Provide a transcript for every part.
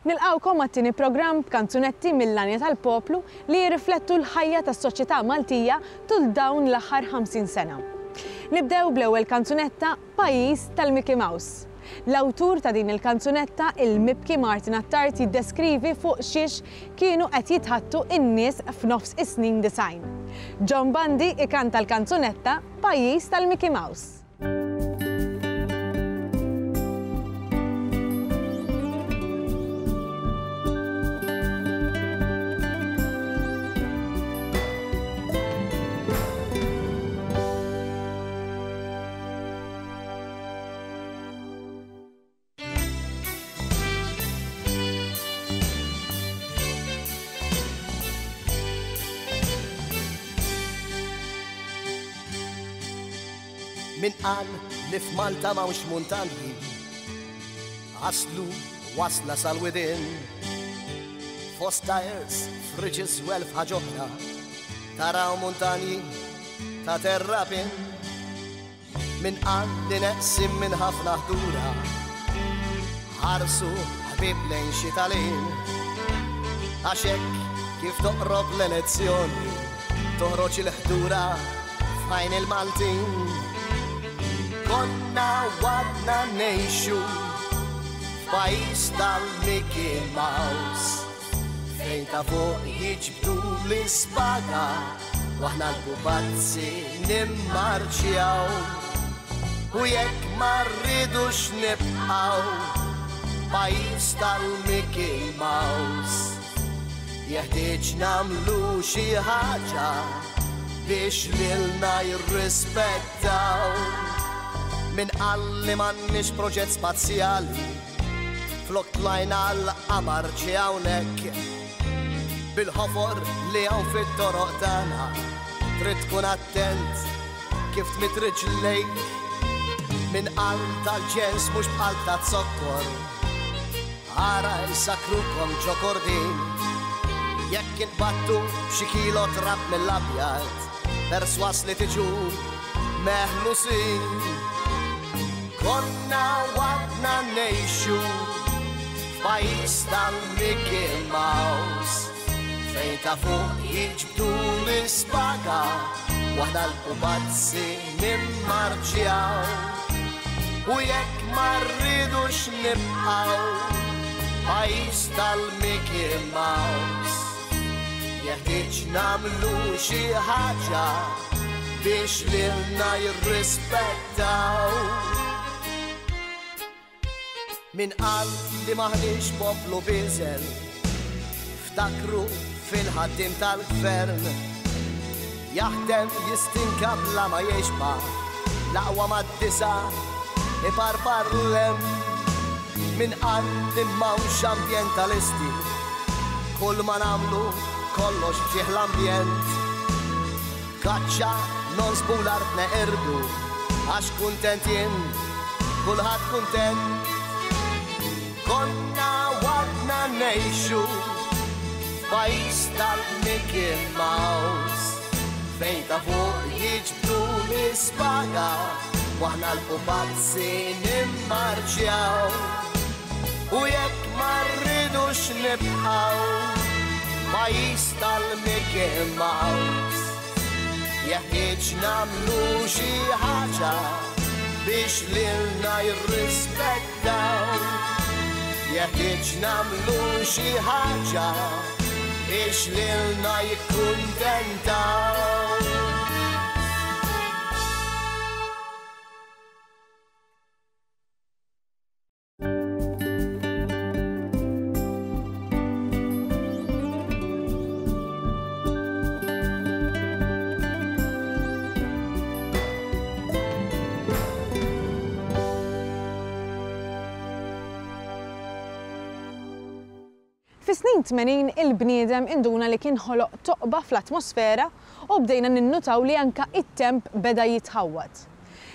Nilqawkom għat-tieni programm b'kanzunetti mill-Lanja tal-Poplu li jirriflettu l-ħajja tas-soċjetà Maltija tul dawn l-aħħar 50 sena. Nibdew bl-ewwel kanzunetta Pajjiż tal-Mickey Mouse. L-awtur ta' din il-kanzunetta, il-Mibki Martin Attart, jiddeskrivi fuq xiex kienu qed jitħattu n-nies f'nofs is-snin design. John Bundy ikanta l-kanzunetta Pajjiż tal-Mickey Mouse. Min qal li f'Malta m'hawnx muntanji, aslu wasla sal-widin, fost tires, fridges u elf ħaġa oħra, taraw muntanji ta' terrapin. Min qal li neqsim minn ħafna ħdura, ħarsu ħbib lejn xi talin, għax hekk kif toqrob l-elezzjoni, toħroġ il-ħdura f'għajn il-Maltin. Konna wadna nejxu f'pajjiż tal-Mickey Mouse, fejn ta' fuq jiġbdu l-ispaga waħna l-pupazzi nimmarċjaw. U jekk ma rridux nibqgħu pajjiż tal-Mickey Mouse, jeħtieġ nagħmlu xi ħaġa biex lilna jirrispettaw. Min qal li m'għandniex proġett spazjali, flok tlajna l-qamar ġie hawnhekk, bil-ħofor li hawn fit-toroq tagħna trid tkun attent kif tmit riġlejk. Min qal tal-ġens mhux bħal ta' zokkor, ara jsakrukom ġo kordin, jekk inbattu b'xi kilo trab mill-abjad, perswas li tiġu meħlusin. Konna wadna nejxu f'pajjiż tal-Mickey Mouse, fejn ta' fuq jiġbdu l-ispaga waħna l-pupazzi nimmarċjaw. U jekk ma rridux nibqgħu pajjiż tal-Mickey Mouse, jeħtieġ nagħmlu xi ħaġa biex lilna jirrispettaw. Min qal li maħniex poplu biżel, ftakru fil-ħaddim tal-gvern, jaħdem jistinka bla ma jexba, laqwa mad-disa iparpar lem. Min qal li m'hawnx ambjentalisti, kull ma nagħmlu kollox ġieħ l-ambjent. Kaċċa non spular neqerdu, għax kuntent jien, kulħadd kuntent. Konna wadna nejxu f'pajjiż tal-Mickey Mouse, fejn ta' fuq jiġbdu l-ispaga waħna l-pupazzi nimmarċjaw. U jekk ma rridux nibqgħu pajjiż tal-Mickey Mouse, jeħtieġ nagħmlu xi ħaġa biex lilna jirrispettaw. Jeħtieġ nagħmlu xi ħaġa biex lilna jikkuntentaw. Fis-snin 80 il-bniedem induna li kien ħoloq toqba fl-atmosfera u bdejna ninnutaw li anka it-temp beda jitħawwad.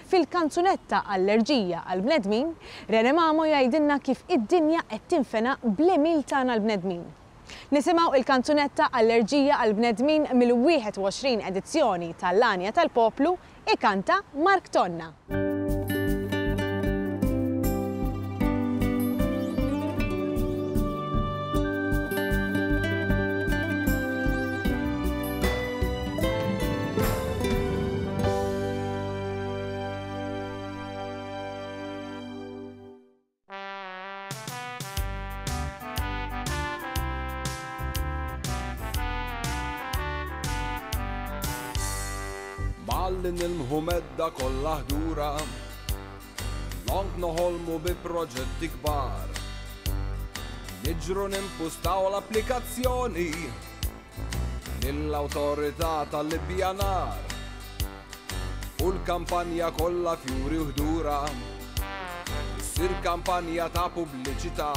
Fil-kanzunetta Allerġija għall-bnedmin, Rene Mamo jgħidilna kif id-dinja qed tinfena bl-emil tagħna l-bnedmin. Nisimgħu il-kanzunetta Allerġija għall-bnedmin mill-21 edizzjoni tal-Lanja tal-Poplu ikanta Mark Tonna. Mallin il-mhumedda kollha ħdura, long noħolmu bi proġetti kbar. Niġru nimpustaw l-applikazzjoni lill-awtorità tal-ippjanar u l-kampanja kollha fjuri u ħdura, issir kampanja ta' pubbliċità.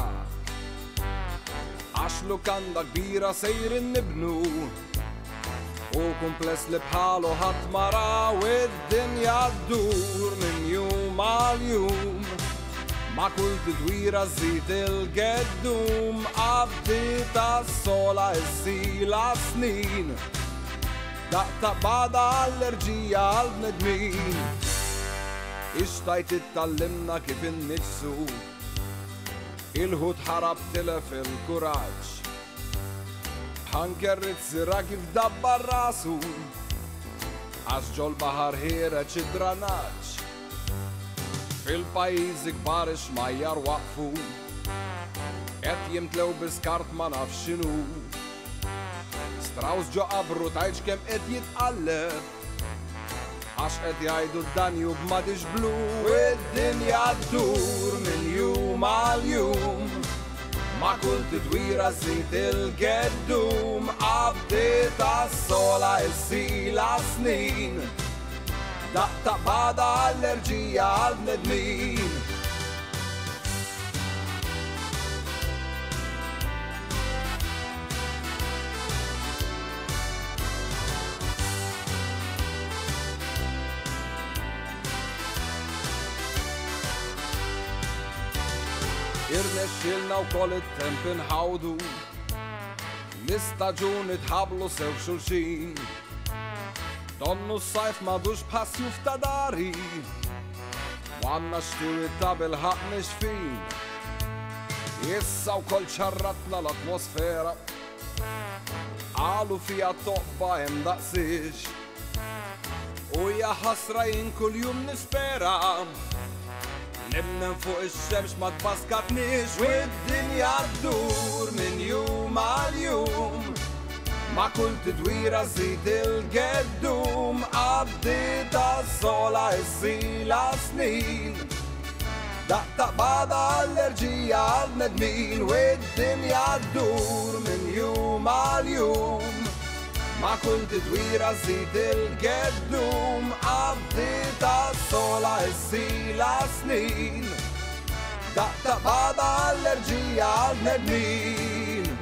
Għax lukanda kbira sejrin nibnu u kumpless li bħalu ħadd ma raw id-dinja ddur minn jum għal jum. Ma kull tidwira żid il-geddum qabdiet sola issila snin. Daqta bada allerġija għal-bnedmin. Ixtajt ittallimna kif innifsu, il-ħut ħarab tilef il-kuraġġ. Ħankerrit sira kif dabba rasu, għax ġol baħar ħireċ id-dranaġġ. Fil-pajjiżi kbar ix-xmajjar waqfu, qed jimtlew biskart ma nafx x'inhu. Strauss ġo qabru tajġ kemm qed jitqalleb, għax qed jgħidu d-Danjub m'għadix blu. Id-dinja ddur minn jum għal jum, ma kull tidwira żid il-geddum qabdiet sola issila snin. Daqta bada allerġija għal-bnedmin. Irnexxilna wkoll it-temp inħawdu, l-istaġun itħablu sew xulxin. Donnu s-sajf madux bħassju f'tadari, għanna xtiw it-tabel ħaq nixfin. Issa wkoll ċarratna l-atmosfera, għalu fija toqba hemm daqsix, u hija ħasra jien kuljum nispera, nimmen fuq ix-xemx ma tbaskatniex. U d-dinja ddur minn jum għal jum, ma kull tidwira żid il-geddum qabdiet sola issila snin. Daqta bada allerġija għal-bnedmin. U d-dinja ddur minn jum għal jum, ma kull tidwira żid il-geddum qabdiet sola issila snin. Daqta bada allerġija għal-bnedmin.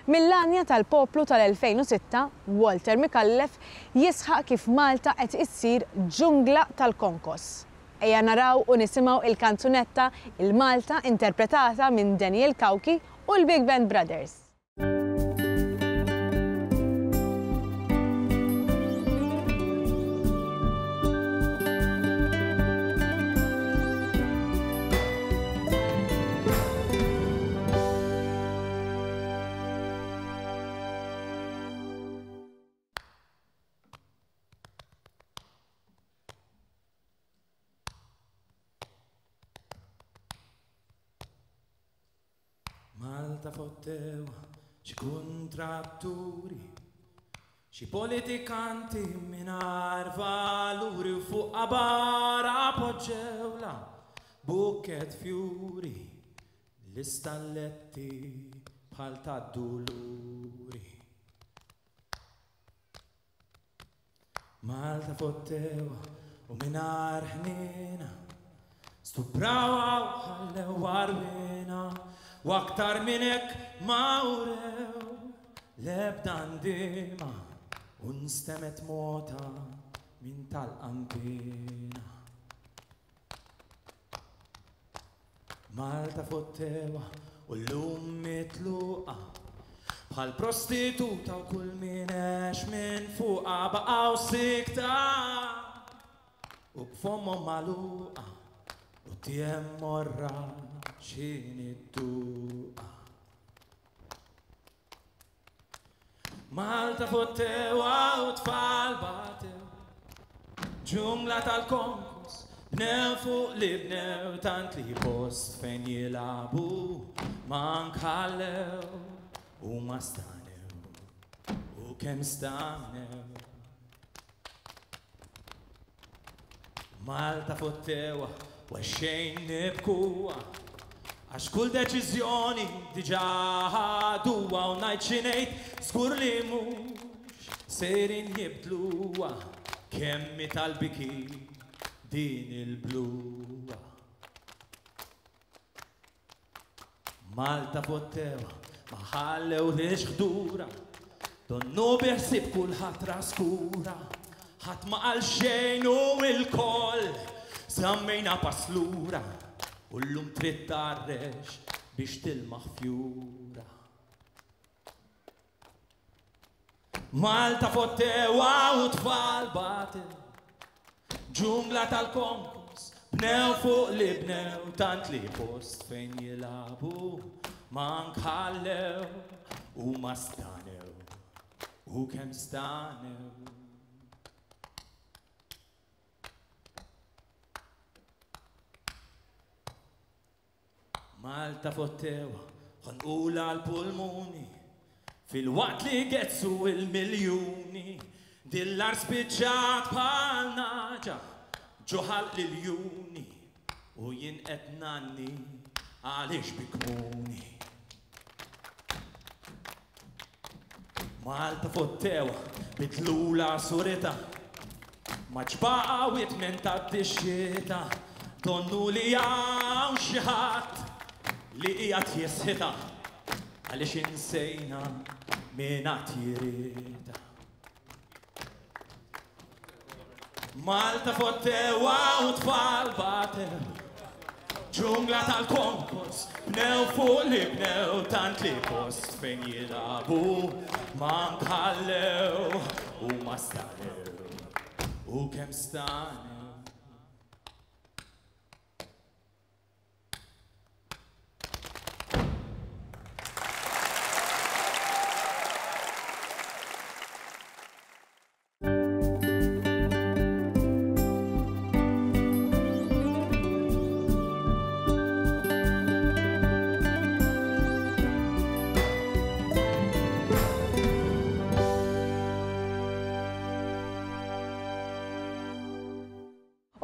Mill-għanja tal-poplu tal-2006, Walter Mikallef jisħaq kif Malta qed issir ġungla tal-konkos. Ejja naraw u nisimgħu il-kanzunetta il-Malta interpretata minn Daniel Kauki u l-Big Band Brothers. Malta fottew xi kontratturi, xi politikanti mingħajr valuri u fuq qabara poġġewla bukket fjuri l-istalletti bħal tad-duluri. Malta fottew u mingħajr ħnina stuprawa u ħallew warwina, u aktar minn hekk ma urew l-ebda ndima u nstemet mota minn tal-qampina. Malta fottewa u l-lum mitluqa bħal prostituta u kull minex minn fuqa baqaw sikta u b'fomhom magħluqa u tiem morra xini d-duqa. Malta fottewa u tfal batew ġungla tal-konkos bnew fuq li bnew tant li post fejn jilabu ma nħallew u ma stanew u kemm stanew. Malta fottewa u xejn nibkuwa għax kull deċiżjoni diġà ħaduwa u ngħid xi ngħid żgur li mhux sejrin jibdluha kemm tal-biki din il-bluwa. Malta fottewa ma ħallew lix ħdura donnu biħsib kulħadd raskura ħadd ma qal xejn u l-koll sammejna paslura u llum trid tarrex biex tilmaħ fjura. Malta fottewa u tfal batew ġungla tal-konkos bnew fuq li bnew tant li post fejn jilabu ma nħallew u ma stanew u kemm stanew. Malta fottewa ħanqula l-pulmuni fil-waqt li getzu il-miljuni dillar spiċċat bħal naġa ġoħal l-juni u jien qed nanni għaliex bikmuni. Malta fottewa bitlula surita ma ġbaqa witmen tad-dixxieta donnu li hawn xi ħadd li qiegħed jisħita għaliex insejna min qatt jirida. Malta fottewa u tfal batew ġungla tal-konkos bnew fuq li bnew tant li post fejn jilabu ma nħallew u ma stanew u kemm stanew.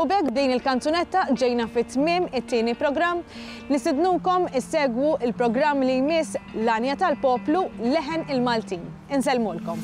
U bekk din il-kanzunetta ġejna fit-tmiem it-tieni programm nistidnukom issegwu il-programm li jmiss l-Anja tal-Poplu Leħen il-Maltin. Insellmulkom.